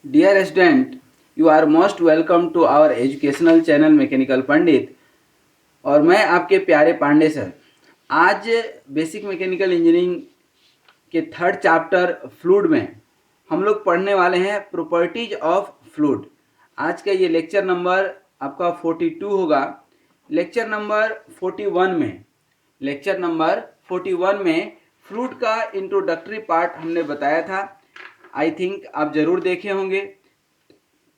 Dear student, you are most welcome to our educational channel mechanical Pandit. और मैं आपके प्यारे पांडे सर। आज बेसिक मैकेनिकल इंजीनियरिंग के थर्ड चैप्टर फ्लूइड में हम लोग पढ़ने वाले हैं प्रॉपर्टीज ऑफ फ्लूइड। आज का ये लेक्चर नंबर आपका 42 होगा। लेक्चर नंबर 41 में फ्लूइड का इंट्रोडक्टरी पार्ट हमने बताया था। आई थिंक आप ज़रूर देखे होंगे,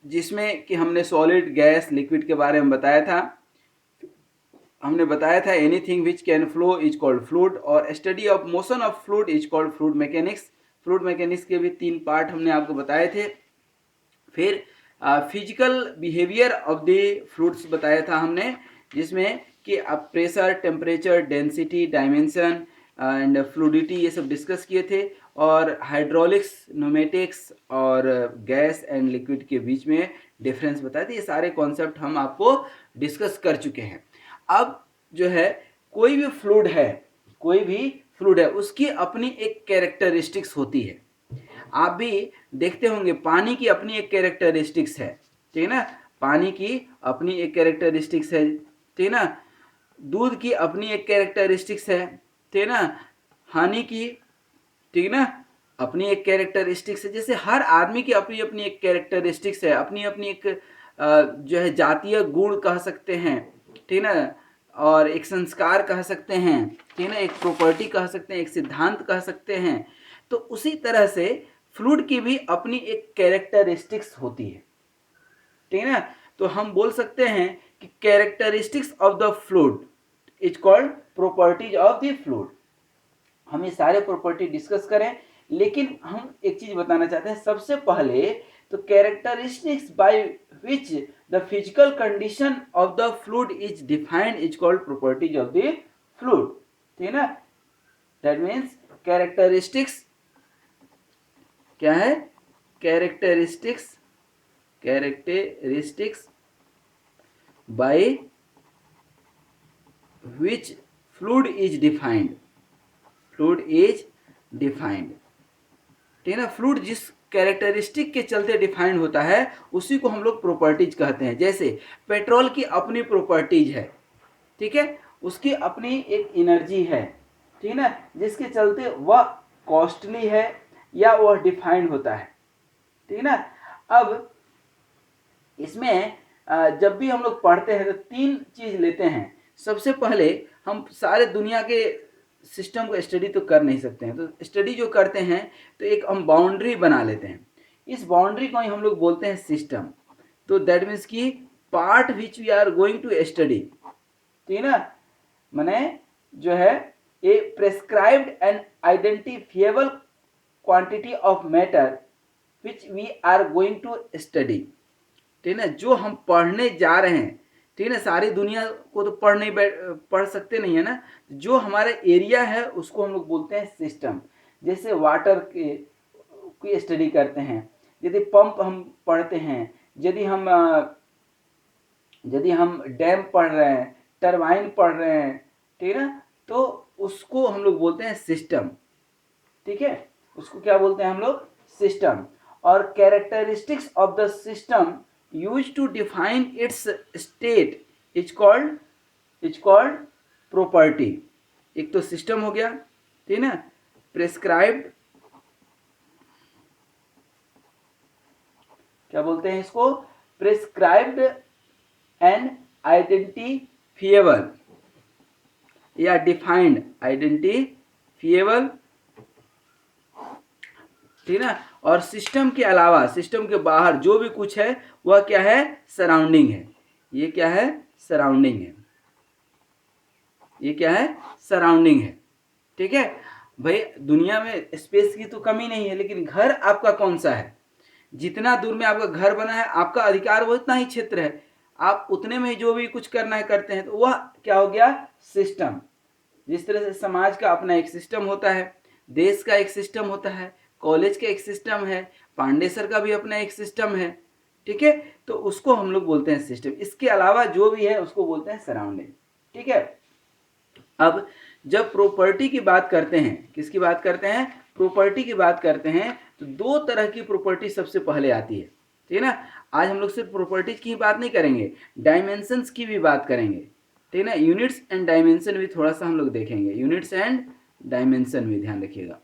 जिसमें कि हमने सॉलिड, गैस, लिक्विड के बारे में बताया था। हमने बताया था anything which can flow is called fluid, और study of motion of fluid is called fluid mechanics. Fluid mechanics के भी 3 पार्ट हमने आपको बताए थे। फिर physical behaviour of the fluids बताया था हमने, जिसमें कि आप pressure, temperature, density, dimension and fluidity ये सब डिस्कस किए थे। और हाइड्रोलिक्स, न्यूमेटिक्स और गैस एंड लिक्विड के बीच में डिफरेंस बताए थे। ये सारे कॉन्सेप्ट हम आपको डिस्कस कर चुके हैं। अब जो है कोई भी फ्लूइड है उसकी अपनी एक कैरेक्टरिस्टिक्स होती है। आप भी देखते होंगे पानी की अपनी एक कैरेक्टरिस्टिक्स है, ठीक है ना। पानी की अपनी एक कैरेक्टरिस्टिक्स है, ठीक है ना। दूध की अपनी एक कैरेक्टरिस्टिक्स है, ठीक है ना। हनी की, ठीक है ना, अपनी एक कैरेक्टरिस्टिक्स है। जैसे हर आदमी की अपनी अपनी एक कैरेक्टरिस्टिक्स है, अपनी अपनी एक जो है जातीय गुण कह सकते हैं, ठीक है ना, और एक संस्कार कह सकते हैं, ठीक है ना, एक प्रॉपर्टी कह सकते हैं, एक सिद्धांत कह सकते हैं। तो उसी तरह से फ्लूइड की भी अपनी एक कैरेक्टरिस्टिक्स होती है, ठीक है ना। तो हम बोल सकते हैं कि characteristics of the fluid is called properties of the fluid. हम ये सारे प्रॉपर्टी डिस्कस करें, लेकिन हम एक चीज बताना चाहते हैं सबसे पहले। तो characteristics by which the physical condition of the fluid is defined is called properties of the fluid, ठीक है ना। दैट मीन्स कैरेक्टरिस्टिक्स क्या है? Characteristics by which fluid is defined, ठीक है ना। फ्लूइड जिस कैरेक्टरिस्टिक के चलते डिफाइंड होता है उसी को हम लोग प्रॉपर्टीज कहते हैं। जैसे पेट्रोल की अपनी प्रॉपर्टीज है, ठीक है, उसकी अपनी एक एनर्जी है, ठीक है ना, जिसके चलते वह कॉस्टली है या वह डिफाइंड होता है, ठीक है ना। अब इसमें जब भी हम लोग पढ़ते हैं तो 3 चीज लेते हैं। सबसे पहले हम सारे दुनिया के सिस्टम को स्टडी तो कर नहीं सकते हैं, तो स्टडी जो करते हैं तो एक हम बाउंड्री बना लेते हैं। इस बाउंड्री को ही हम लोग बोलते हैं सिस्टम। तो दैट मीन्स कि part which we are going to study, ठीक है ना, माने जो है a prescribed and identifiable quantity of matter which we are going to study, ठीक है ना। जो हम पढ़ने जा रहे हैं, ठीक है ना, सारी दुनिया को तो पढ़ सकते नहीं है ना। जो हमारा एरिया है उसको हम लोग बोलते हैं सिस्टम। जैसे वाटर की स्टडी करते हैं, यदि पंप हम पढ़ते हैं, यदि हम डैम पढ़ रहे हैं, टरबाइन पढ़ रहे हैं, ठीक है ना, तो उसको हम लोग बोलते हैं सिस्टम, ठीक है। उसको क्या बोलते हैं हम लोग? सिस्टम। और characteristics of the system used to define its state is called property। एक तो सिस्टम हो गया, ठीक है ना, प्रेस्क्राइब्ड, क्या बोलते हैं इसको? प्रेस्क्राइब्ड एंड आइडेंटिफिएबल या डिफाइंड, आइडेंटिफिएबल, ठीक है ना। और सिस्टम के अलावा, सिस्टम के बाहर जो भी कुछ है वह क्या है? सराउंडिंग है। ये क्या है? सराउंडिंग है। ये क्या है? सराउंडिंग है, ठीक है। भाई दुनिया में स्पेस की तो कमी नहीं है, लेकिन घर आपका कौन सा है? जितना दूर में आपका घर बना है, आपका अधिकार वो इतना ही क्षेत्र है, आप उतने में जो भी कुछ करना है करते हैं, तो वह क्या हो गया? सिस्टम। जिस तरह से समाज का अपना एक सिस्टम होता है, देश का एक सिस्टम होता है, कॉलेज का एक सिस्टम है, पांडे सर का भी अपना एक सिस्टम है, ठीक है। तो उसको हम लोग बोलते हैं सिस्टम। इसके अलावा जो भी है उसको बोलते हैं सराउंडिंग, ठीक है। अब जब प्रॉपर्टी की बात करते हैं, किसकी बात करते हैं? प्रॉपर्टी की बात करते हैं, तो 2 तरह की प्रॉपर्टी सबसे पहले आती है। ठीक है ना। आज हम लोग सिर्फ प्रॉपर्टीज की ही बात नहीं करेंगे, डायमेंशंस की भी बात करेंगे, ठीक है ना। यूनिट्स एंड डायमेंशन भी थोड़ा सा हम लोग देखेंगे, यूनिट्स एंड डायमेंशन भी ध्यान रखिएगा।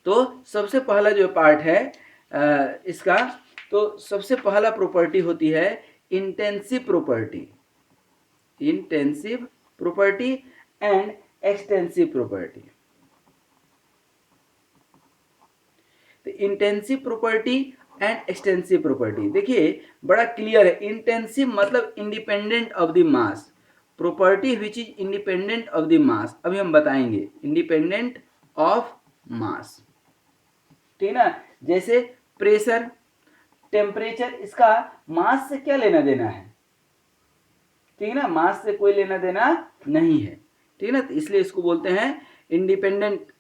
तो सबसे पहला जो पार्ट है इसका, तो सबसे पहला प्रॉपर्टी होती है intensive property, intensive property and extensive property. तो intensive property and extensive property देखिए बड़ा क्लियर है। इंटेंसिव मतलब independent of the mass, property which is independent of the mass, अभी हम बताएंगे इंडिपेंडेंट ऑफ मास, ठीक है ना। जैसे प्रेशर, टेम्परेचर, इसका मास से क्या लेना देना है, ठीक है ना, मास से कोई लेना देना नहीं है, ठीक है ना। तो इसलिए इसको बोलते हैं इंडिपेंडेंट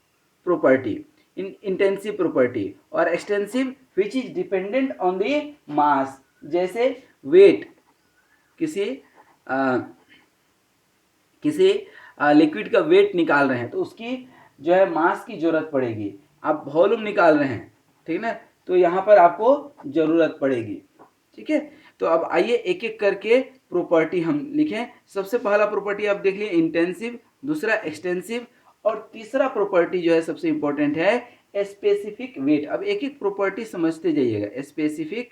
प्रॉपर्टी, इंटेंसिव प्रॉपर्टी। और extensive which is dependent on the mass, जैसे वेट, किसी लिक्विड का वेट निकाल रहे हैं तो उसकी जो है मास की जरूरत पड़ेगी। आप वॉल्यूम निकाल रहे हैं, ठीक है ना, तो यहाँ पर आपको जरूरत पड़ेगी, ठीक है। तो अब आइए एक एक करके प्रॉपर्टी हम लिखें। सबसे पहला प्रॉपर्टी आप देख लिए इंटेंसिव, दूसरा एक्सटेंसिव, और तीसरा प्रॉपर्टी जो है सबसे इंपॉर्टेंट है स्पेसिफिक वेट। अब एक एक प्रॉपर्टी समझते जाइएगा। स्पेसिफिक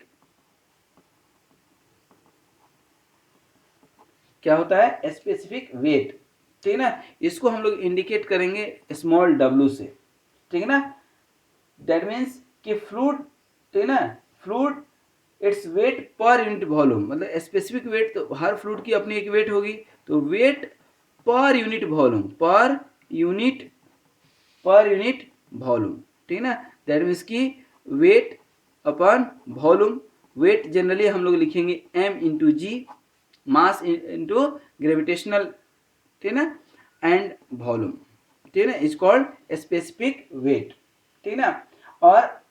क्या होता है, स्पेसिफिक वेट, ठीक है ना। इसको हम लोग इंडिकेट करेंगे स्मॉल w से, ठीक है ना। दैट मीन्स कि फ्लूइड, ठीक है ना, फ्लूइड इट्स वेट पर यूनिट वॉल्यूम, मतलब स्पेसिफिक वेट, तो हर फ्लूइड की अपनी एक वेट होगी, तो वेट पर यूनिट वॉल्यूम, पर यूनिट वॉल्यूम, ठीक है ना। दैट मीन्स कि weight upon volume, weight generally हम लोग लिखेंगे m into G, mass into gravitational, ठीक है ना, एंड वॉल्यूम, ठीक है ना, इज कॉल्ड स्पेसिफिक वेट, ठीक है ना। और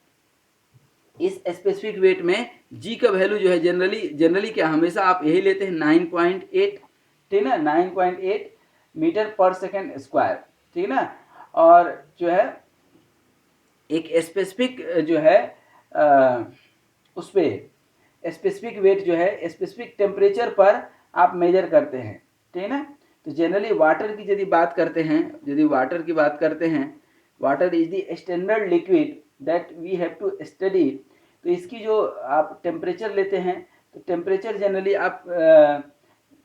इस स्पेसिफिक वेट में g का वैल्यू जो है जनरली क्या हमेशा आप यही लेते हैं 9.8, ठीक है ना, 9.8 मीटर पर सेकेंड स्क्वायर, ठीक है ना। और जो है एक स्पेसिफिक जो है उस पर स्पेसिफिक वेट जो है स्पेसिफिक टेम्परेचर पर आप मेजर करते हैं, ठीक है ना। तो जनरली वाटर की यदि बात करते हैं, water is the standard liquid that we have to study. तो इसकी जो आप टेम्परेचर लेते हैं, तो टेम्परेचर जनरली आप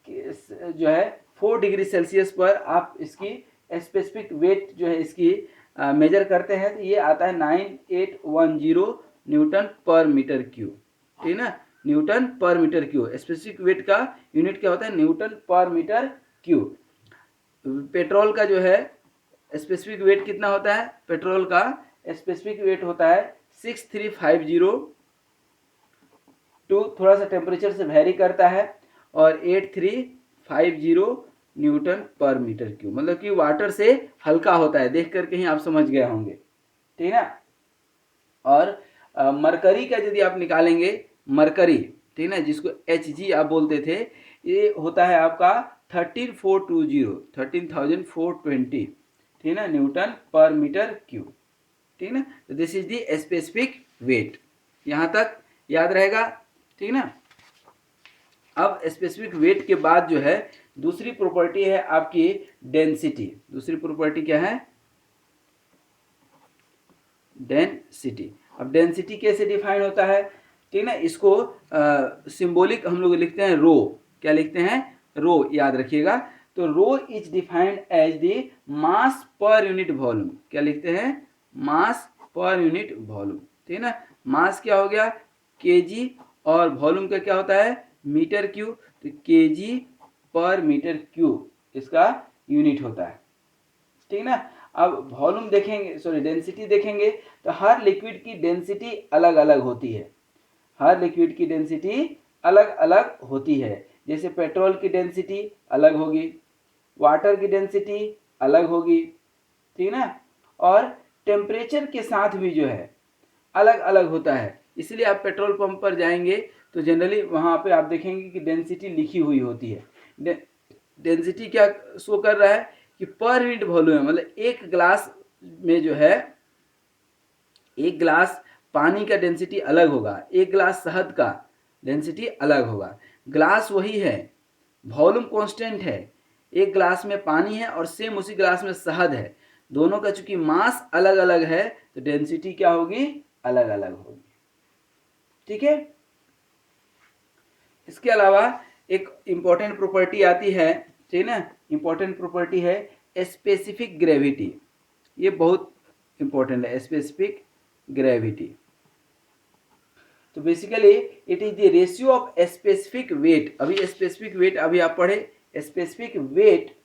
जो है 4 डिग्री सेल्सियस पर आप इसकी स्पेसिफिक वेट जो है इसकी मेजर करते हैं, तो ये आता है 9810 न्यूटन पर मीटर क्यूब, ठीक है ना, न्यूटन पर मीटर क्यूब। स्पेसिफिक वेट का यूनिट क्या होता है, न्यूटन पर मीटर क्यूब। पेट्रोल का जो है स्पेसिफिक वेट कितना होता है, पेट्रोल का स्पेसिफिक वेट होता है 6350 टू, थोड़ा सा टेम्परेचर से वेरी करता है, और 8350 न्यूटन पर मीटर क्यूब, मतलब कि वाटर से हल्का होता है, देख करके ही आप समझ गए होंगे, ठीक है ना। और मरकरी का यदि आप निकालेंगे, मरकरी, ठीक है ना, जिसको Hg आप बोलते थे, ये होता है आपका 13420, ठीक है ना, न्यूटन पर मीटर क्यूब, ठीक है ना। तो this is the specific wait, यहाँ तक याद रहेगा, ठीक है ना। अब स्पेसिफिक वेट के बाद जो है दूसरी प्रॉपर्टी है आपकी डेंसिटी। दूसरी प्रॉपर्टी क्या है, डेंसिटी। अब डेंसिटी कैसे डिफाइन होता है, ठीक है ना, इसको सिंबॉलिक हम लोग लिखते हैं रो, क्या लिखते हैं, रो, याद रखिएगा। तो rho is defined as the mass per unit volume, क्या लिखते हैं, मास पर यूनिट वॉल्यूम, ठीक है ना। मास क्या हो गया, केजी, और वॉल्यूम का क्या होता है, मीटर क्यूब, तो केजी पर मीटर क्यूब इसका यूनिट होता है, ठीक है ना। अब वॉल्यूम देखेंगे, सॉरी डेंसिटी देखेंगे, तो हर लिक्विड की डेंसिटी अलग अलग होती है, हर लिक्विड की डेंसिटी अलग अलग होती है। जैसे पेट्रोल की डेंसिटी अलग होगी, वाटर की डेंसिटी अलग होगी, ठीक है ना। और टेम्परेचर के साथ भी जो है अलग अलग होता है। इसलिए आप पेट्रोल पंप पर जाएंगे तो जनरली वहाँ पे आप देखेंगे कि डेंसिटी लिखी हुई होती है। डेंसिटी क्या शो कर रहा है कि पर यूनिट वॉल्यूम है, मतलब एक ग्लास में जो है, एक ग्लास पानी का डेंसिटी अलग होगा, एक ग्लास शहद का डेंसिटी अलग होगा। ग्लास वही है, वॉल्यूम कांस्टेंट है, एक ग्लास में पानी है और सेम उसी ग्लास में शहद है, दोनों का चूंकि मास अलग अलग है तो डेंसिटी क्या होगी, अलग अलग होगी। ठीक है। इसके अलावा एक इंपॉर्टेंट प्रॉपर्टी आती है, ठीक है ना, इंपॉर्टेंट प्रॉपर्टी है स्पेसिफिक ग्रेविटी। ये बहुत इंपॉर्टेंट है, स्पेसिफिक ग्रेविटी। तो basically it is the ratio of specific weight, अभी स्पेसिफिक वेट अभी आप पढ़े, स्पेसिफिक वेट,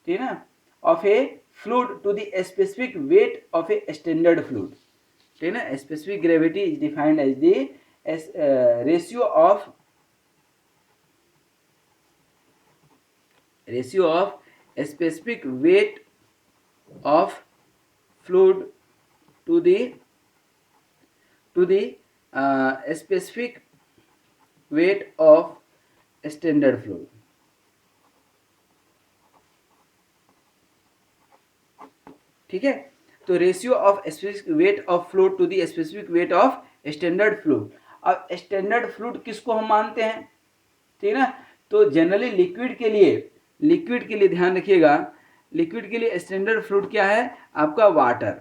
ठीक है ना, of a fluid to the specific weight of a standard fluid, ठीक है ना। Specific gravity is defined as the ratio of specific weight of fluid to the specific weight of standard fluid। ठीक है। तो ratio of specific weight of fluid to the specific weight of standard fluid. अब standard fluid किसको हम मानते हैं, ठीक है ना। तो जनरली लिक्विड के लिए ध्यान रखिएगा, लिक्विड के लिए स्टैंडर्ड फ्लूइड क्या है आपका, वाटर।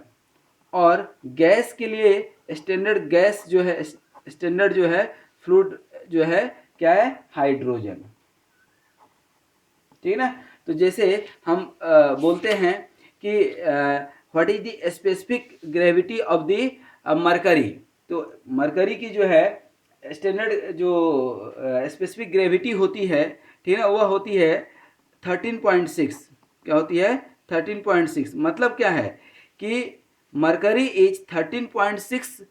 और गैस के लिए स्टैंडर्ड गैस जो है, स्टैंडर्ड जो है फ्लूइड जो है क्या है, हाइड्रोजन। ठीक है ना। तो जैसे हम बोलते हैं कि what is the specific gravity of the mercury, तो मरकरी की जो है स्टैंडर्ड जो स्पेसिफिक ग्रेविटी होती है, ठीक है ना, वह होती है 13.6। क्या होती है, 13.6। मतलब क्या है कि mercury is 13.6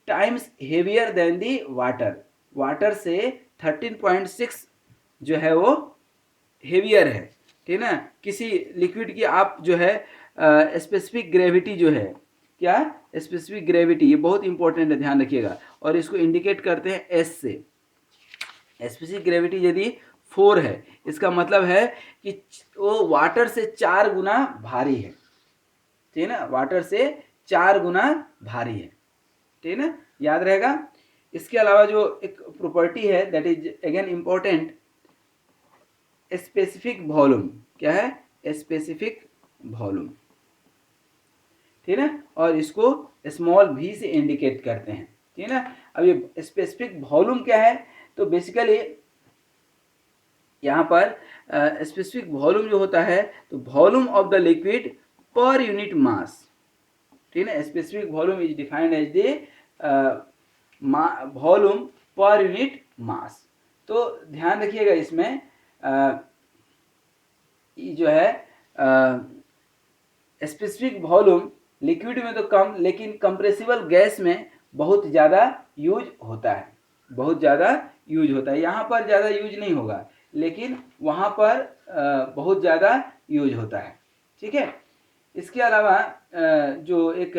times heavier than the water, water से 13.6 जो है वो हेवियर है, ठीक है ना। किसी लिक्विड की आप जो है स्पेसिफिक ग्रेविटी जो है, क्या स्पेसिफिक ग्रेविटी, ये बहुत इंपॉर्टेंट है, ध्यान रखिएगा। और इसको इंडिकेट करते हैं एस से। स्पेसिफिक ग्रेविटी यदि 4 है, इसका मतलब है कि वो वाटर से 4 गुना भारी है, ठीक है ना, वाटर से 4 गुना भारी है, ठीक है ना, याद रहेगा। इसके अलावा जो एक प्रॉपर्टी है that is again important, specific volume. क्या है, स्पेसिफिक वॉल्यूम, ठीक है ना, और इसको स्मॉल v से इंडिकेट करते हैं, ठीक है ना। अब ये स्पेसिफिक वॉल्यूम क्या है, तो बेसिकली यहाँ पर स्पेसिफिक वॉल्यूम जो होता है, तो volume of the liquid per unit mass, ठीक है ना। Specific volume is defined as the volume पर यूनिट मास। तो ध्यान रखिएगा इसमें जो है स्पेसिफिक वॉल्यूम लिक्विड में तो कम, लेकिन कंप्रेसिबल गैस में बहुत ज़्यादा यूज होता है, बहुत ज़्यादा यूज होता है। यहाँ पर ज़्यादा यूज नहीं होगा, लेकिन वहाँ पर बहुत ज़्यादा यूज होता है, ठीक है। इसके अलावा जो एक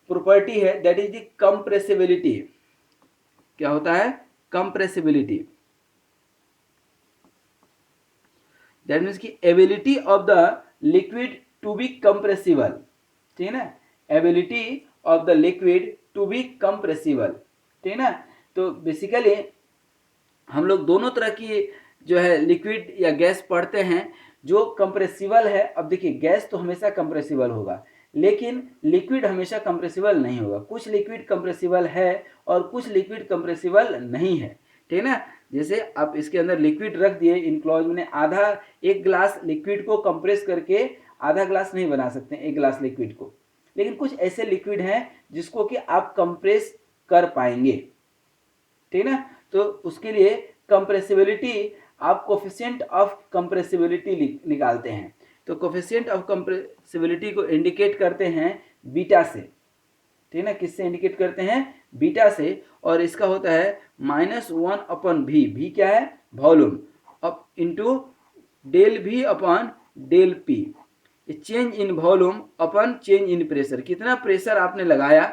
प्रॉपर्टी है दैट इज द कंप्रेसिबिलिटी। क्या होता है, कंप्रेसिबिलिटी, दैट मीन्स की ability of the liquid to be compressible, ठीक है ना, ability of the liquid to be compressible, ठीक है ना। तो बेसिकली हम लोग दोनों तरह की जो है लिक्विड या गैस पढ़ते हैं। जो कंप्रेसिबल है, अब देखिए गैस तो हमेशा कंप्रेसिबल होगा, लेकिन लिक्विड हमेशा कंप्रेसिबल नहीं होगा। कुछ लिक्विड कंप्रेसिबल है और कुछ लिक्विड कंप्रेसिबल नहीं है, ठीक है ना। जैसे आप इसके अंदर लिक्विड रख दिए, इनक्लोज मैंने आधा, एक ग्लास लिक्विड को कंप्रेस करके आधा ग्लास नहीं बना सकते एक ग्लास लिक्विड को, लेकिन कुछ ऐसे लिक्विड हैं जिसको कि आप कंप्रेस कर पाएंगे, ठीक है ना। तो उसके लिए कंप्रेसिबिलिटी, आप कोफिशिएंट ऑफ कंप्रेसिबिलिटी निकालते हैं। तो कोफिशिएंट ऑफ कंप्रेसिबिलिटी को इंडिकेट करते हैं बीटा से, ठीक है ना। किससे इंडिकेट करते हैं, बीटा से। और इसका होता है -1/v, v क्या है, वॉल्यूम, अब into del v upon del p, change in volume upon change in pressure. कितना प्रेशर आपने लगाया,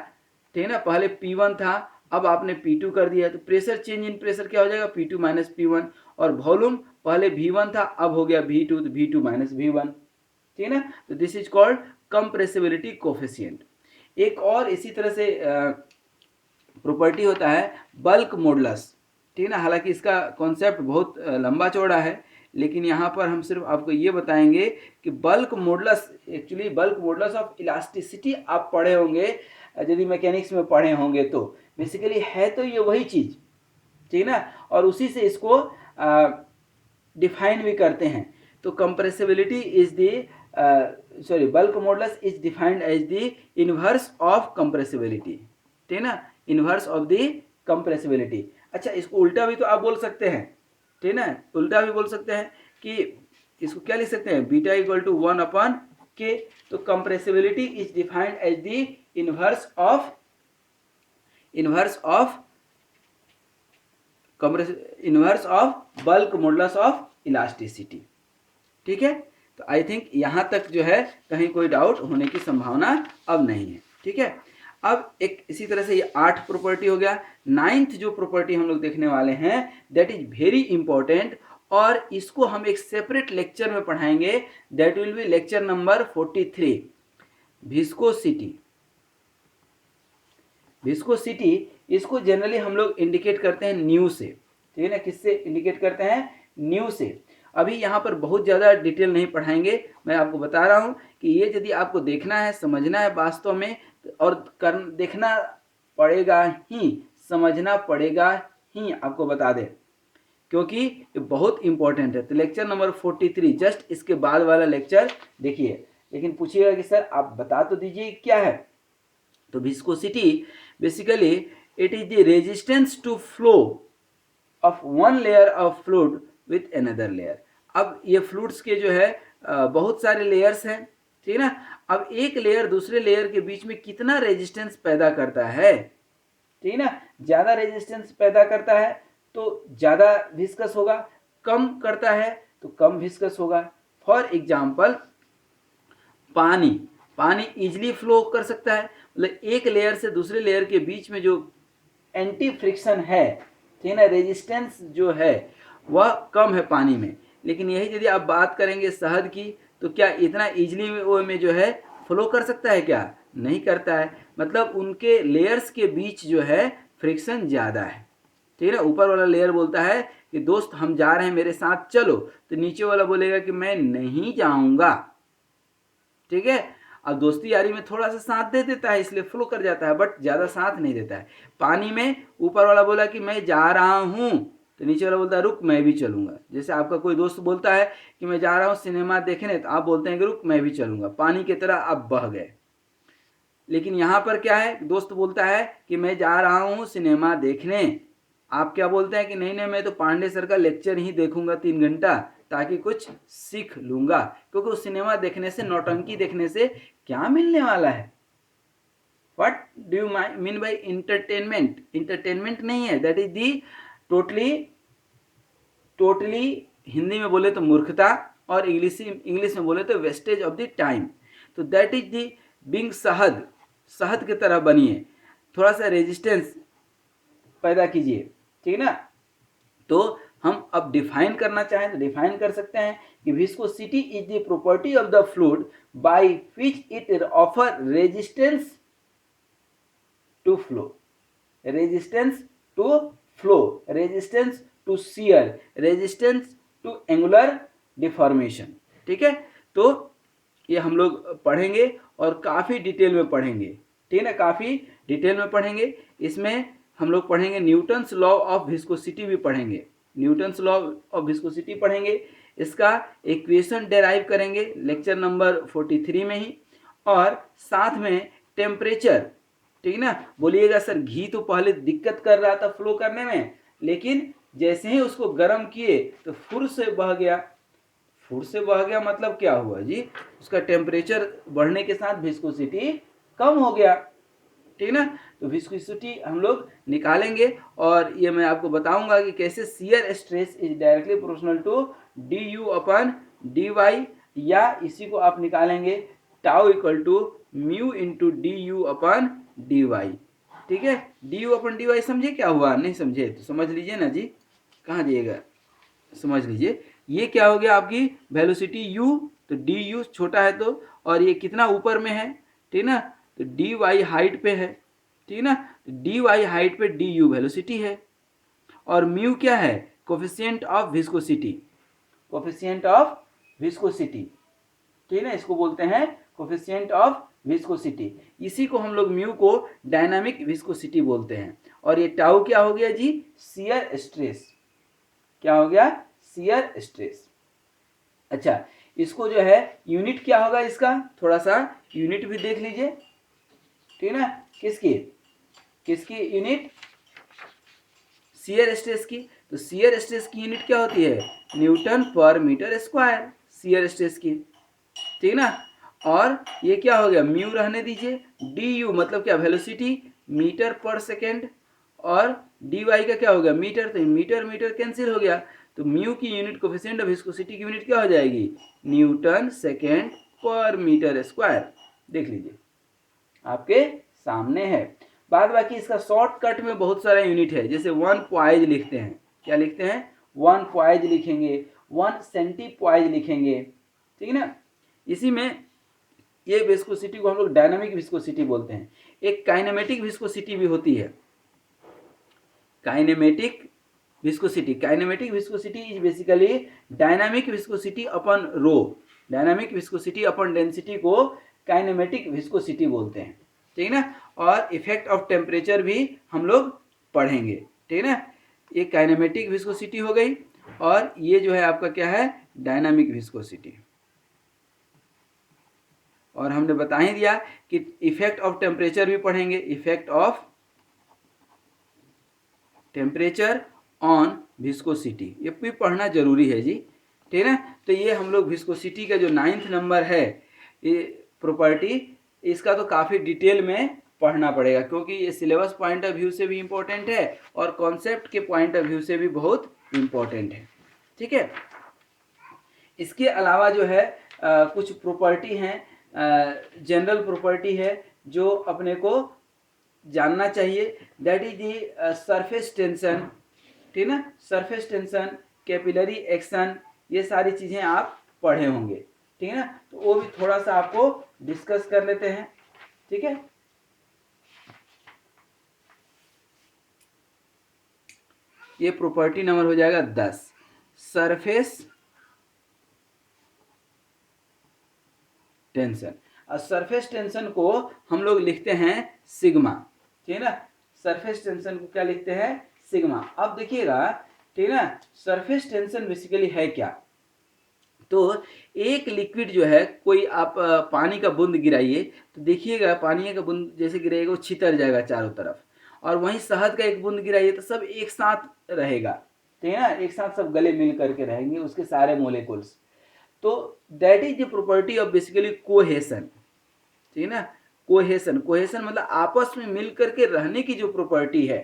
ठीक है ना, पहले P1 था, अब आपने P2 कर दिया, तो प्रेशर चेंज इन प्रेशर क्या हो जाएगा, P2 माइनस P1। और वॉल्यूम पहले V1 था, अब हो गया V2, तो V2 माइनस V1, ठीक है ना। तो this is called compressibility coefficient. एक और इसी तरह से प्रॉपर्टी होता है बल्क मॉडुलस, ठीक है ना। हालांकि इसका कॉन्सेप्ट बहुत लंबा चौड़ा है, लेकिन यहाँ पर हम सिर्फ आपको ये बताएंगे कि bulk modulus, actually bulk modulus of elasticity आप पढ़े होंगे यदि मैकेनिक्स में पढ़े होंगे तो। बेसिकली है तो ये वही चीज़, ठीक है ना, और उसी से इसको डिफाइन भी करते हैं। तो compressibility is the bulk modulus is defined as the inverse of compressibility, ठीक है ना, इनवर्स ऑफ द कंप्रेसिबिलिटी। अच्छा, इसको उल्टा भी तो आप बोल सकते हैं, ठीक है ना, उल्टा भी बोल सकते हैं कि इसको क्या लिख सकते हैं, बीटा इक्वल टू 1/k। तो compressibility is defined as the inverse of bulk modulus of elasticity, ठीक है। तो आई थिंक यहाँ तक जो है कहीं कोई डाउट होने की संभावना अब नहीं है, ठीक है। अब एक इसी तरह से ये 8 प्रॉपर्टी हो गया। 9th जो प्रॉपर्टी हम लोग देखने वाले हैं दैट इज वेरी इंपॉर्टेंट, और इसको हम एक सेपरेट लेक्चर में पढ़ाएंगे, that will be lecture number 43, viscosity. Viscosity इसको जनरली हम लोग इंडिकेट करते हैं न्यू से, ठीक है ना, किससे इंडिकेट करते हैं, न्यू से। अभी यहाँ पर बहुत ज़्यादा डिटेल नहीं पढ़ाएंगे, मैं आपको बता रहा हूँ कि ये यदि आपको देखना है, समझना है वास्तव में, और देखना पड़ेगा ही, समझना पड़ेगा ही, आपको बता दें, क्योंकि ये बहुत इंपॉर्टेंट है। तो लेक्चर नंबर 43 जस्ट इसके बाद वाला लेक्चर देखिए। लेकिन पूछिएगा कि सर आप बता तो दीजिए क्या है। तो viscosity basically it is the resistance to flow of one layer of fluid with another layer. अब ये फ्लूइड्स के जो है बहुत सारे लेयर्स हैं, ठीक है ना। अब एक लेयर दूसरे लेयर के बीच में कितना रेजिस्टेंस पैदा करता है, ठीक है ना। ज़्यादा रेजिस्टेंस पैदा करता है तो ज़्यादा विस्कस होगा, कम करता है तो कम विस्कस होगा। फॉर एग्जाम्पल पानी इजीली फ्लो कर सकता है, मतलब एक लेयर से दूसरे लेयर के बीच में जो एंटी फ्रिक्शन है, ठीक है ना, रेजिस्टेंस जो है वह कम है पानी में। लेकिन यही यदि आप बात करेंगे शहद की, तो क्या इतना इजीली वो में जो है फ्लो कर सकता है, क्या नहीं करता है। मतलब उनके लेयर्स के बीच जो है फ्रिक्शन ज़्यादा है, ठीक है ना। ऊपर वाला लेयर बोलता है कि दोस्त हम जा रहे हैं मेरे साथ चलो, तो नीचे वाला बोलेगा कि मैं नहीं जाऊंगा, ठीक है। अब दोस्ती यारी में थोड़ा सा साथ दे देता है इसलिए फ्लो कर जाता है, बट ज़्यादा साथ नहीं देता है। पानी में ऊपर वाला बोला कि मैं जा रहा हूँ, तो नीचे वाला बोलता है रुक मैं भी चलूंगा। जैसे आपका कोई दोस्त बोलता है कि मैं जा रहा हूँ सिनेमा देखने, तो आप बोलते हैं कि रुक मैं भी चलूंगा, पानी की तरह आप बह गए। लेकिन यहाँ पर क्या है, दोस्त बोलता है कि मैं जा रहा हूँ सिनेमा देखने, आप क्या बोलते हैं कि नहीं नहीं मैं तो पांडे सर का लेक्चर ही देखूंगा 3 घंटा, ताकि कुछ सीख लूंगा। क्योंकि उस सिनेमा देखने से, नौटंकी देखने से क्या मिलने वाला है। What do you mean by entertainment, entertainment नहीं है, that is the totally Hindi में बोले तो मूर्खता, और इंग्लिश में बोले तो वेस्टेज ऑफ द टाइम। तो दैट इज दी बिंग शहद की तरह बनिए, थोड़ा सा रेजिस्टेंस पैदा कीजिए, ठीक है ना। तो हम अब डिफाइन करना चाहें तो डिफाइन कर सकते हैं कि viscosity is the property of the fluid by which it offer resistance to flow, resistance to flow, resistance to shear, resistance to angular deformation, ठीक है। तो ये हम लोग पढ़ेंगे और काफ़ी डिटेल में पढ़ेंगे, ठीक है ना, काफ़ी डिटेल में पढ़ेंगे। इसमें हम लोग पढ़ेंगे न्यूटन्स लॉ ऑफ विस्कोसिटी भी पढ़ेंगे, न्यूटन्स लॉ ऑफ विस्कोसिटी पढ़ेंगे, इसका इक्वेशन डेराइव करेंगे लेक्चर नंबर 43 में ही। और साथ में टेम्परेचर, ठीक है ना। बोलिएगा सर घी तो पहले दिक्कत कर रहा था फ्लो करने में, लेकिन जैसे ही उसको गर्म किए तो फुर से बह गया। फुर से बह गया मतलब क्या हुआ जी, उसका टेम्परेचर बढ़ने के साथ विस्कोसिटी कम हो गया, ठीक ना। तो विस्कोसिटी हम लोग निकालेंगे, और ये मैं आपको बताऊंगा कि कैसे shear stress is directly proportional to d u upon d y, या इसी को आप निकालेंगे tau equal to mu into d u upon d y, ठीक है। D u upon d y समझे क्या हुआ, नहीं समझे तो समझ लीजिए ना जी, कहाँ जाइएगा, समझ लीजिए। ये क्या हो गया आपकी वेलोसिटी u, तो डी यू छोटा है तो, और ये कितना ऊपर में है, ठीक ना, तो डी वाई हाइट पे है, ठीक है ना, डी वाई हाइट पे डी यू वेलोसिटी है, और म्यू क्या है, coefficient of viscosity, coefficient of viscosity, ठीक है ना, इसको बोलते हैं कोफिशिएंट ऑफ विस्कोसिटी। इसी को हम लोग म्यू को डायनामिक विस्कोसिटी बोलते हैं। और ये टाउ क्या हो गया जी, शियर स्ट्रेस, क्या हो गया, शियर स्ट्रेस। अच्छा, इसको जो है यूनिट क्या होगा इसका, थोड़ा सा यूनिट भी देख लीजिए, ठीक है ना, किसकी किसकी यूनिट, शियर स्ट्रेस की। तो शियर स्ट्रेस की यूनिट क्या होती है, न्यूटन पर मीटर स्क्वायर, शियर स्ट्रेस की, ठीक है ना। और ये क्या हो गया, म्यू रहने दीजिए, डी यू मतलब क्या, वेलोसिटी, मीटर पर सेकेंड, और डी वाई का क्या हो गया, मीटर, तो मीटर मीटर कैंसिल हो गया, तो म्यू की यूनिट कोफिशिएंट ऑफ विस्कोसिटी की यूनिट क्या हो जाएगी, न्यूटन सेकेंड पर मीटर स्क्वायर। देख लीजिए आपके सामने है। बाद बाकी इसका शॉर्टकट में बहुत सारा यूनिट है, जैसे 1 पॉइज लिखते हैं, क्या लिखते हैं, 1 पॉइज लिखेंगे, 1 सेंटीपॉइज लिखेंगे, ठीक है ना। इसी में ये विस्कोसिटी को हम लोग डायनामिक विस्कोसिटी बोलते हैं। एक काइनेमेटिक विस्कोसिटी भी होती है, kinematic viscosity, kinematic viscosity is basically dynamic viscosity upon rho, dynamic viscosity upon density को काइनेमेटिक विस्कोसिटी बोलते हैं, ठीक है ना। और इफेक्ट ऑफ टेम्परेचर भी हम लोग पढ़ेंगे, ठीक है ना। ये काइनेमेटिक विस्कोसिटी हो गई, और ये जो है आपका क्या है, डायनामिक विस्कोसिटी। और हमने बता ही दिया कि इफेक्ट ऑफ टेम्परेचर भी पढ़ेंगे, effect of temperature on viscosity, ये भी पढ़ना जरूरी है जी, ठीक है ना। तो ये हम लोग विस्कोसिटी का जो 9th नंबर है, ये प्रॉपर्टी, इसका तो काफ़ी डिटेल में पढ़ना पड़ेगा, क्योंकि ये सिलेबस पॉइंट ऑफ व्यू से भी इम्पोर्टेंट है और कॉन्सेप्ट के पॉइंट ऑफ व्यू से भी बहुत इम्पोर्टेंट है, ठीक है। इसके अलावा जो है कुछ प्रॉपर्टी हैं, जनरल प्रॉपर्टी है जो अपने को जानना चाहिए, that is the surface tension, ठीक ना, सरफेस टेंशन, कैपिलरी एक्शन, ये सारी चीज़ें आप पढ़े होंगे, ठीक है ना। तो वो भी थोड़ा सा आपको डिस्कस कर लेते हैं, ठीक है। ये प्रॉपर्टी नंबर हो जाएगा 10, सरफेस टेंशन। और सरफेस टेंशन को हम लोग लिखते हैं सिग्मा, ठीक है ना, सरफेस टेंशन को क्या लिखते हैं, सिग्मा। अब देखिएगा, ठीक है ना, सरफेस टेंशन बेसिकली है क्या, तो एक लिक्विड जो है, कोई आप पानी का बूंद गिराइए तो देखिएगा पानी का बूंद जैसे गिराएगा वो छितर जाएगा चारों तरफ, और वहीं शहद का एक बूंद गिराइए तो सब एक साथ रहेगा, ठीक है ना, एक साथ सब गले मिल करके रहेंगे उसके सारे मोलिकुल्स। तो that is the property of basically cohesion, ठीक है ना, कोहेशन, कोहेशन मतलब आपस में मिल करके रहने की जो प्रॉपर्टी है,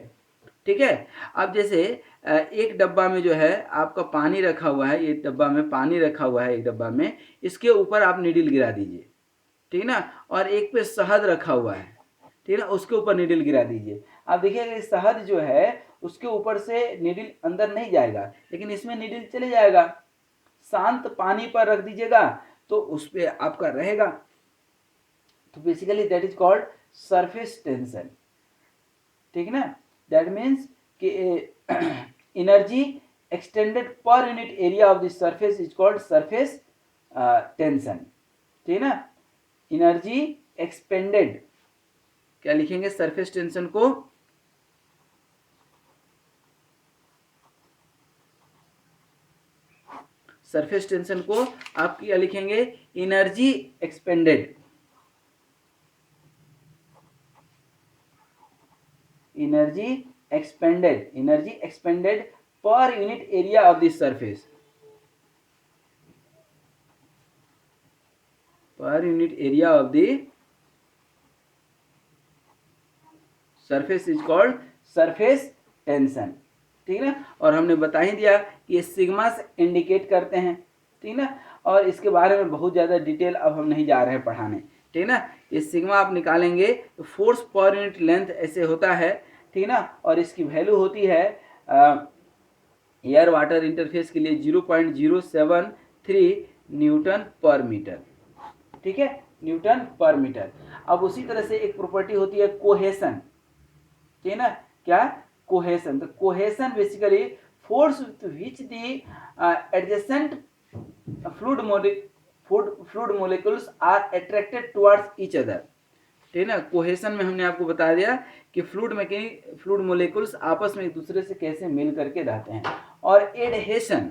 ठीक है। अब जैसे एक डब्बा में जो है आपका पानी रखा हुआ है, ये डब्बा में पानी रखा हुआ है, एक डब्बा में, इसके ऊपर आप नीडल गिरा दीजिए, ठीक है ना, और एक पे शहद रखा हुआ है, ठीक है ना, उसके ऊपर नीडल गिरा दीजिए। आप देखिएगा शहद जो है उसके ऊपर से नीडल अंदर नहीं जाएगा, लेकिन इसमें नीडल चले जाएगा। शांत पानी पर रख दीजिएगा तो उस पर आपका रहेगा। तो basically that is called surface tension, ठीक है ना। दैट मीन्स कि energy extended per unit area of the surface is called surface tension, ठीक है ना। एनर्जी एक्सपेंडेड, क्या लिखेंगे सरफेस टेंशन को, सरफेस टेंशन को आप क्या लिखेंगे, energy expanded, energy expanded, energy expanded per unit area of the surface, per unit area of the surface is called surface tension, ठीक है ना। और हमने बता ही दिया कि ये सिग्मा से इंडिकेट करते हैं, ठीक है ना। और इसके बारे में बहुत ज़्यादा डिटेल अब हम नहीं जा रहे हैं पढ़ाने, ठीक है ना। ये सिग्मा आप निकालेंगे तो फोर्स पर यूनिट लेंथ ऐसे होता है, ठीक है ना। और इसकी वैल्यू होती है एयर वाटर इंटरफेस के लिए 0.073 न्यूटन पर मीटर, ठीक है। न्यूटन पर मीटर। अब उसी तरह से एक प्रॉपर्टी होती है कोहेसन, ठीक है ना, क्या, कोहेसन। तो cohesion basically force with which the adjacent fluid molecules are attracted towards each other, ठीक है ना। कोहेसन में हमने आपको बता दिया कि फ्लूइड मोलिकुल्स आपस में एक दूसरे से कैसे मिल करके रहते हैं। और एडहेशन,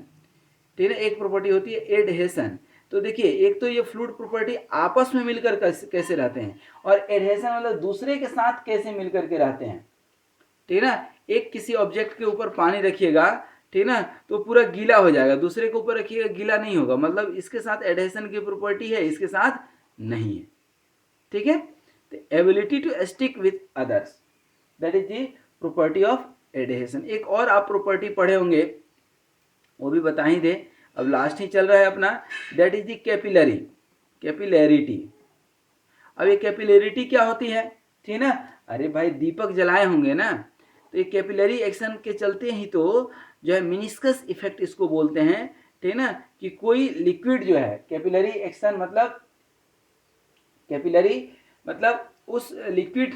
ठीक है, एक प्रॉपर्टी होती है एडहेशन। तो देखिए, एक तो ये फ्लूइड प्रॉपर्टी आपस में मिलकर कैसे रहते हैं, और एडहेशन मतलब दूसरे के साथ कैसे मिलकर के रहते हैं, ठीक है ना। एक किसी ऑब्जेक्ट के ऊपर पानी रखिएगा, ठीक है ना, तो पूरा गीला हो जाएगा, दूसरे के ऊपर रखिएगा गीला नहीं होगा, मतलब इसके साथ एडहेशन की प्रॉपर्टी है, इसके साथ नहीं है, ठीक है। तो ability to stick with others, that is the property of adhesion. एक और आप प्रॉपर्टी पढ़े होंगे, वो भी बता ही दे, अब लास्ट ही चल रहा है अपना, दैट इज द कैपिलैरिटी। अब ये कैपिलैरिटी क्या होती है, ठीक है ना। अरे भाई दीपक जलाए होंगे ना, तो ये कैपिलरी एक्शन के चलते ही तो जो है मिनिस्कस इफेक्ट इसको बोलते हैं, ठीक है ना, कि कोई लिक्विड जो है, कैपिलरी एक्शन मतलब, कैपिलरी मतलब उस लिक्विड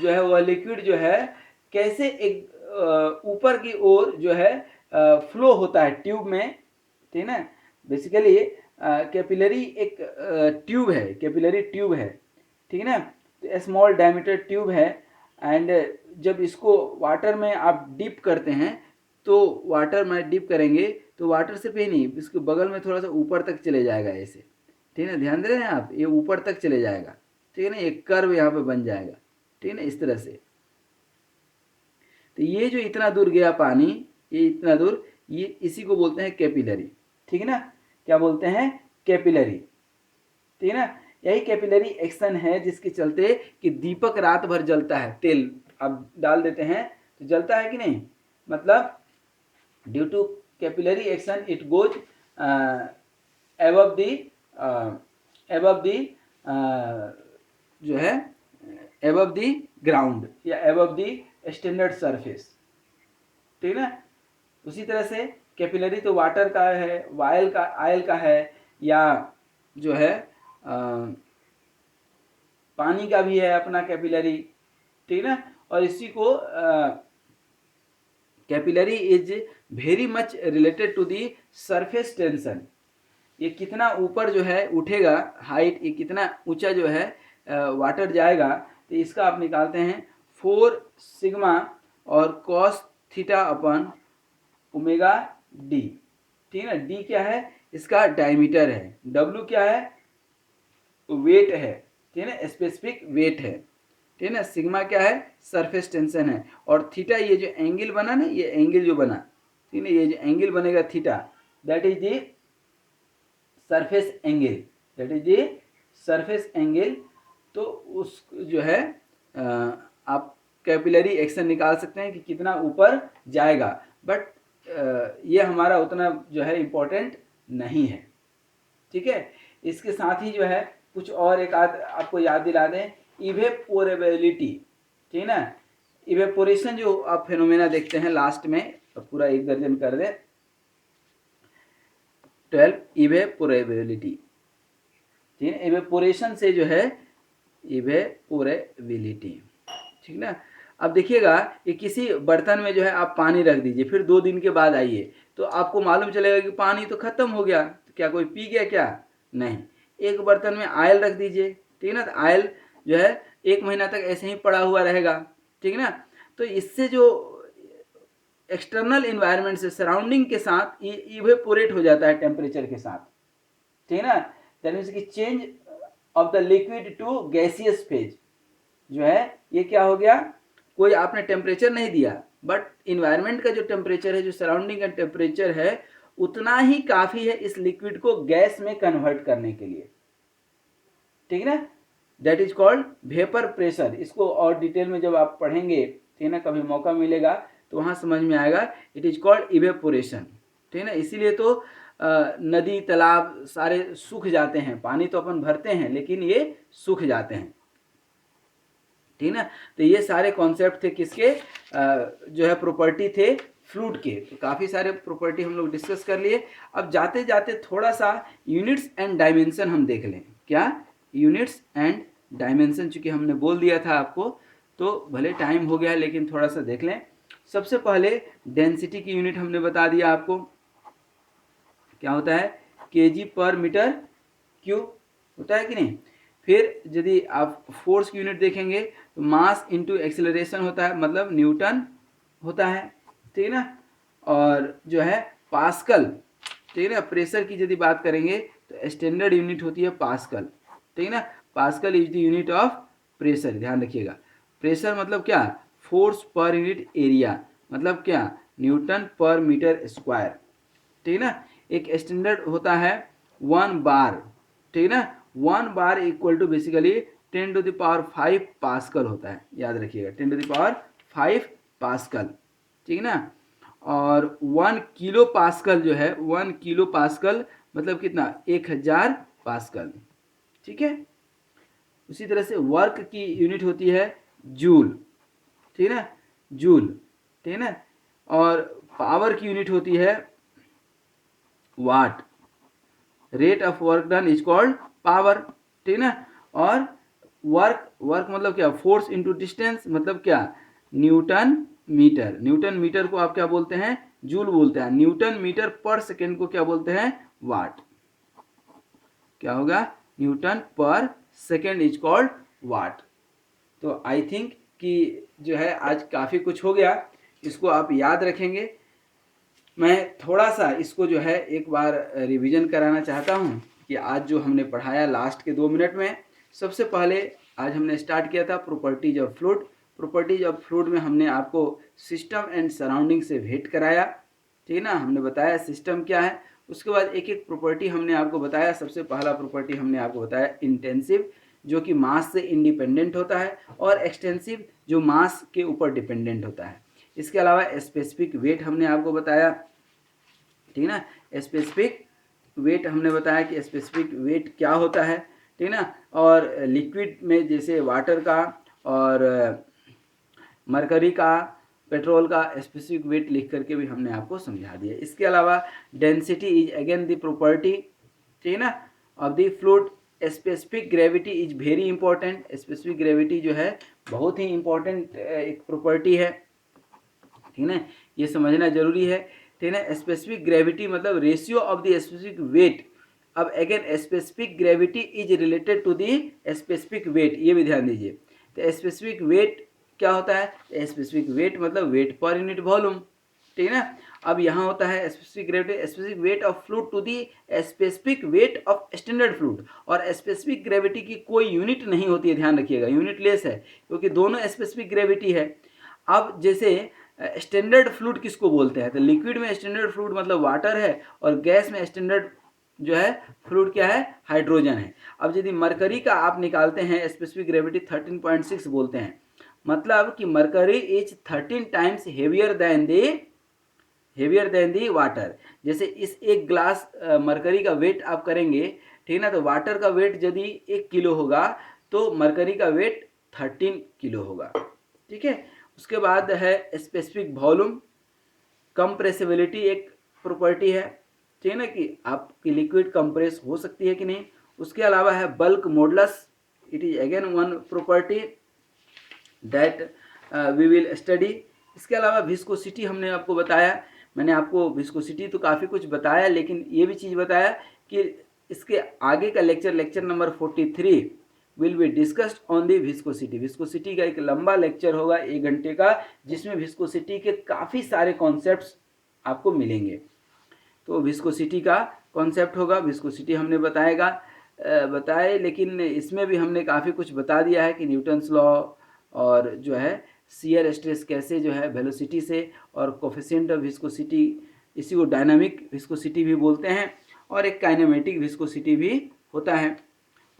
जो है, वह लिक्विड जो है कैसे एक ऊपर की ओर जो है फ्लो होता है ट्यूब में, ठीक है ना। बेसिकली कैपिलरी एक ट्यूब है, कैपिलरी ट्यूब है, ठीक है ना। तो स्मॉल डायमीटर ट्यूब है, एंड जब इसको वाटर में आप डिप करते हैं, तो वाटर में डिप करेंगे तो वाटर से पे नहीं, इसके बगल में थोड़ा सा ऊपर तक चले जाएगा ऐसे, ठीक है ना, ध्यान दे रहे हैं आप, ये ऊपर तक चले जाएगा, ठीक है ना, एक कर्व यहाँ पे बन जाएगा, ठीक है ना, इस तरह से। तो ये जो इतना दूर गया पानी, ये इतना दूर, ये इसी को बोलते हैं कैपिलरी, ठीक है ना, क्या बोलते हैं, कैपिलरी, ठीक है ना। यही कैपिलरी एक्शन है जिसके चलते कि दीपक रात भर जलता है, तेल अब डाल देते हैं तो जलता है कि नहीं, मतलब due to capillary action it goes above the जो है एबव दी ग्राउंड या एबव दी स्टैंडर्ड सरफेस, ठीक है ना। उसी तरह से कैपिलरी तो वाटर का है, आयल का है, या जो है पानी का भी है अपना कैपिलरी, ठीक है ना। और इसी को capillary is very much related to the surface tension. ये कितना ऊपर जो है उठेगा, हाइट, ये कितना ऊंचा जो है वाटर जाएगा, तो इसका आप निकालते हैं 4 सिग्मा और cos theta upon omega D, ठीक है ना। डी क्या है, इसका डायमीटर है, डब्ल्यू क्या है, वेट है, ठीक है ना, स्पेसिफिक वेट है, ठीक है ना। सिग्मा क्या है, सरफेस टेंशन है, और थीटा ये जो एंगल बना ना, ये एंगल जो बना, ठीक है ना, ये जो एंगल बनेगा theta, that is the surface angle, that is the surface angle. तो उस जो है आप कैपिलरी एक्शन निकाल सकते हैं कि कितना ऊपर जाएगा, बट ये हमारा उतना जो है इम्पोर्टेंट नहीं है, ठीक है। इसके साथ ही जो है कुछ और एक आध आपको याद दिला दें, इवेपोरेबिलिटी, ठीक है ना। इवेपोरेशन जो आप फेनोमेना देखते हैं लास्ट में, पूरा एक दर्जन कर दें, 12 इवेपोरेबिलिटी, ठीक है, इवेपोरेशन से जो है इवेपोरेबिलिटी, ठीक ना। अब देखिएगा कि किसी बर्तन में जो है आप पानी रख दीजिए, फिर 2 दिन के बाद आइए तो आपको मालूम चलेगा कि पानी तो खत्म हो गया, तो क्या कोई पी गया क्या, नहीं। एक बर्तन में आयल रख दीजिए, ठीक है ना, तो आयल जो है 1 महीना तक ऐसे ही पड़ा हुआ रहेगा, ठीक है ना। तो इससे जो एक्सटर्नल इन्वायरमेंट से, सराउंडिंग के साथ इवेपोरेट हो जाता है टेम्परेचर के साथ, ठीक है ना। दैट मीन्स कि change of the liquid to gaseous phase जो है, ये क्या हो गया, कोई आपने टेम्परेचर नहीं दिया, बट इन्वायरमेंट का जो टेम्परेचर है, जो सराउंडिंग का टेम्परेचर है, उतना ही काफ़ी है इस लिक्विड को गैस में कन्वर्ट करने के लिए, ठीक है ना। That is called vapour pressure. इसको और डिटेल में जब आप पढ़ेंगे, ठीक है ना, कभी मौका मिलेगा तो वहाँ समझ में आएगा, इट इज कॉल्ड इवेपोरेशन, ठीक है ना। इसीलिए तो नदी तालाब सारे सूख जाते हैं, पानी तो अपन भरते हैं लेकिन ये सूख जाते हैं, ठीक ना। तो ये सारे कॉन्सेप्ट थे किसके, जो है प्रॉपर्टी थे फ्लूइड के। तो काफ़ी सारे प्रॉपर्टी हम लोग डिस्कस कर लिए। अब जाते जाते थोड़ा सा यूनिट्स एंड डायमेंशन हम देख लें, क्या यूनिट्स एंड डायमेंशन, चूँकि हमने बोल दिया था आपको, तो भले टाइम हो गया है लेकिन थोड़ा सा देख लें। सबसे पहले डेंसिटी की यूनिट हमने बता दिया आपको, क्या होता है, केजी पर मीटर क्यूब होता है कि नहीं। फिर यदि आप फोर्स की यूनिट देखेंगे तो मास इनटू एक्सेलरेशन होता है, मतलब न्यूटन होता है, ठीक है ना। और जो है पास्कल, ठीक है ना। प्रेशर की यदि बात करेंगे तो स्टैंडर्ड यूनिट होती है पास्कल, ठीक है ना। Pascal is the unit of pressure, ध्यान रखिएगा। प्रेशर मतलब क्या, फोर्स पर यूनिट एरिया, मतलब क्या, न्यूटन पर मीटर स्क्वायर, ठीक है ना। एक स्टैंडर्ड होता है 1 बार, ठीक है ना। 1 बार इक्वल टू बेसिकली 10⁵ पास्कल होता है, याद रखिएगा, 10⁵ पास्कल, ठीक है ना। और 1 किलो पास्कल जो है, 1 किलो पास्कल मतलब कितना, 1000 पास्कल, ठीक है। उसी तरह से वर्क की यूनिट होती है जूल, ठीक है ना, जूल, ठीक है ना। और पावर की यूनिट होती है watt, rate of work done is called power, ठीक है ना। और वर्क, वर्क मतलब क्या, फोर्स इनटू डिस्टेंस, मतलब क्या, न्यूटन मीटर। न्यूटन मीटर को आप क्या बोलते हैं, जूल बोलते हैं। न्यूटन मीटर पर सेकेंड को क्या बोलते हैं, वाट। क्या होगा, न्यूटन पर सेकेंड इज कॉल्ड वाट। तो आई थिंक कि जो है आज काफ़ी कुछ हो गया, इसको आप याद रखेंगे। मैं थोड़ा सा इसको जो है एक बार रिवीजन कराना चाहता हूँ कि आज जो हमने पढ़ाया लास्ट के 2 मिनट में। सबसे पहले आज हमने स्टार्ट किया था properties of fluid. Properties of fluid में हमने आपको सिस्टम एंड सराउंडिंग से भेंट कराया, ठीक है ना। हमने बताया सिस्टम क्या है, उसके बाद एक एक प्रॉपर्टी हमने आपको बताया। सबसे पहला प्रॉपर्टी हमने आपको बताया इंटेंसिव, जो कि मास से इंडिपेंडेंट होता है, और एक्सटेंसिव जो मास के ऊपर डिपेंडेंट होता है। इसके अलावा स्पेसिफिक वेट हमने आपको बताया, ठीक है ना। स्पेसिफिक वेट हमने बताया कि स्पेसिफिक वेट क्या होता है, ठीक है ना। और लिक्विड में जैसे वाटर का और मरकरी का, पेट्रोल का स्पेसिफिक वेट लिख करके भी हमने आपको समझा दिया। इसके अलावा density is again the property, ठीक है ना, of the fluid. Specific gravity is very important. Specific gravity जो है बहुत ही इंपॉर्टेंट एक प्रॉपर्टी है, ठीक है ना, ये समझना जरूरी है, ठीक है ना। स्पेसिफिक ग्रेविटी मतलब ratio of the specific weight. अब again specific gravity is related to the specific weight, ये भी ध्यान दीजिए। तो स्पेसिफिक वेट क्या होता है, स्पेसिफिक वेट मतलब वेट पर यूनिट वॉल्यूम, ठीक है ना। अब यहाँ होता है specific gravity, specific weight of fluid to the specific weight of standard fluid. और स्पेसिफिक ग्रेविटी की कोई यूनिट नहीं होती है, ध्यान रखिएगा, यूनिट लेस है, क्योंकि दोनों स्पेसिफिक ग्रेविटी है। अब जैसे स्टैंडर्ड फ्लूइड किसको बोलते हैं, तो लिक्विड में स्टैंडर्ड फ्लूइड मतलब वाटर है, और गैस में स्टैंडर्ड जो है फ्लूइड क्या है, हाइड्रोजन है। अब यदि मरकरी का आप निकालते हैं स्पेसिफिक ग्रेविटी 13.6 बोलते हैं, मतलब कि mercury is 13 times heavier than the water. जैसे इस एक ग्लास मरकरी का वेट आप करेंगे, ठीक है ना, तो वाटर का वेट यदि 1 किलो होगा तो मरकरी का वेट 13 किलो होगा, ठीक है। उसके बाद है स्पेसिफिक वॉल्यूम। कंप्रेसिबिलिटी एक प्रॉपर्टी है, ठीक है ना, कि आपकी लिक्विड कंप्रेस हो सकती है कि नहीं। उसके अलावा है bulk modulus, it is again one property that we will study. इसके अलावा विस्कोसिटी हमने आपको बताया, मैंने आपको विस्कोसिटी तो काफ़ी कुछ बताया, लेकिन ये भी चीज़ बताया कि इसके आगे का lecture number 43 will be discussed on the viscosity. Viscosity का एक लंबा लेक्चर होगा 1 घंटे का, जिसमें विस्कोसिटी के काफ़ी सारे कॉन्सेप्ट्स आपको मिलेंगे। तो विस्कोसिटी का कॉन्सेप्ट होगा, विस्कोसिटी हमने बताए, लेकिन इसमें भी हमने काफ़ी कुछ बता दिया है कि न्यूटन्स लॉ, और जो है शियर स्ट्रेस कैसे जो है वेलोसिटी से, और कोफिशिएंट ऑफ विस्कोसिटी, इसी को डायनामिक विस्कोसिटी भी बोलते हैं, और एक काइनेमेटिक विस्कोसिटी भी होता है।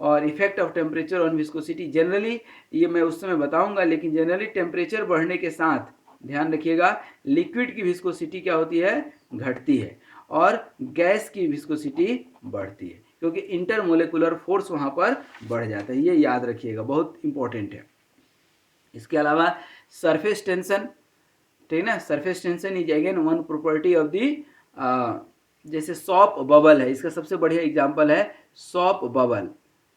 और effect of temperature on viscosity, generally ये मैं उस समय बताऊंगा, लेकिन जनरली टेम्परेचर बढ़ने के साथ ध्यान रखिएगा लिक्विड की विस्कोसिटी क्या होती है, घटती है, और गैस की विस्कोसिटी बढ़ती है, क्योंकि इंटरमोलेकुलर फोर्स वहाँ पर बढ़ जाता है, ये याद रखिएगा, बहुत इंपॉर्टेंट है। इसके अलावा सरफेस टेंशन, ठीक है ना, surface tension is again one property of the, जैसे सॉप बबल है, इसका सबसे बढ़िया एग्जांपल है सॉप बबल,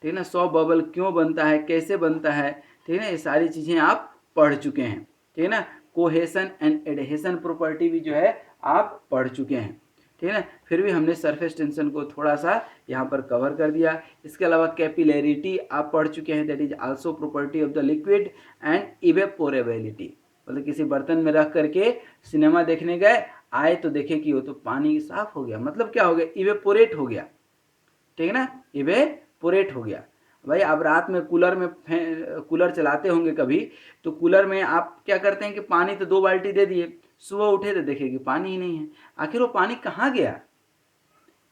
ठीक है ना, सॉफ्ट बबल क्यों बनता है, कैसे बनता है, ठीक है ना, ये सारी चीज़ें आप पढ़ चुके हैं। ठीक है ना, कोहेसन एंड एडहेसन प्रॉपर्टी भी जो है आप पढ़ चुके हैं। ठीक है ना, फिर भी हमने सरफेस टेंशन को थोड़ा सा यहाँ पर कवर कर दिया। इसके अलावा कैपिलैरिटी आप पढ़ चुके हैं, that is also property of the liquid, and evaporability, मतलब किसी बर्तन में रख करके सिनेमा देखने गए, आए तो देखे कि वो तो पानी साफ हो गया, मतलब क्या हो गया, इवेपोरेट हो गया। ठीक है ना, इवेपोरेट हो गया। भाई आप रात में कूलर चलाते होंगे कभी, तो कूलर में आप क्या करते हैं कि पानी तो 2 बाल्टी दे दिए, सुबह उठे तो देखे कि पानी ही नहीं है। आखिर वो पानी कहाँ गया,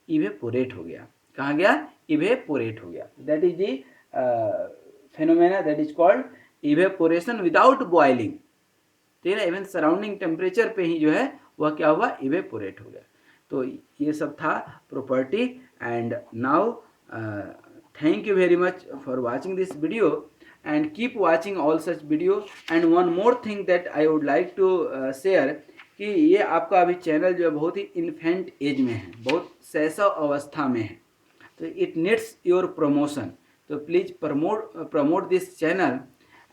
इवेपोरेट हो गया। कहाँ गया, इवेपोरेट हो गया। That is the phenomena that is called evaporation without boiling. ठीक है ना, इवन सराउंडिंग टेम्परेचर पे ही जो है वह क्या हुआ, इवेपोरेट हो गया। तो ये सब था property. And now thank you very much for watching this video, and keep watching all such video. And one more thing that I would like to share कि ये आपका अभी चैनल जो है बहुत ही इन्फेंट एज में है, बहुत शैशव अवस्था में है, तो इट नीड्स योर प्रमोशन। तो please promote this channel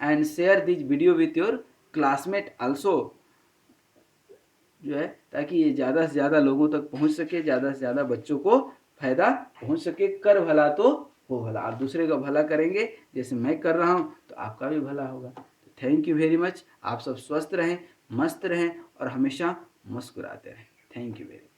and share this video with your classmate also, जो है, ताकि ये ज़्यादा से ज़्यादा लोगों तक पहुंच सके, ज़्यादा से ज़्यादा बच्चों को फायदा पहुंच सके। कर भला तो हो भला, आप दूसरे का भला करेंगे जैसे मैं कर रहा हूं तो आपका भी भला होगा। तो थैंक यू वेरी मच। आप सब स्वस्थ रहें, मस्त रहें और हमेशा मुस्कुराते रहें। Thank you very much.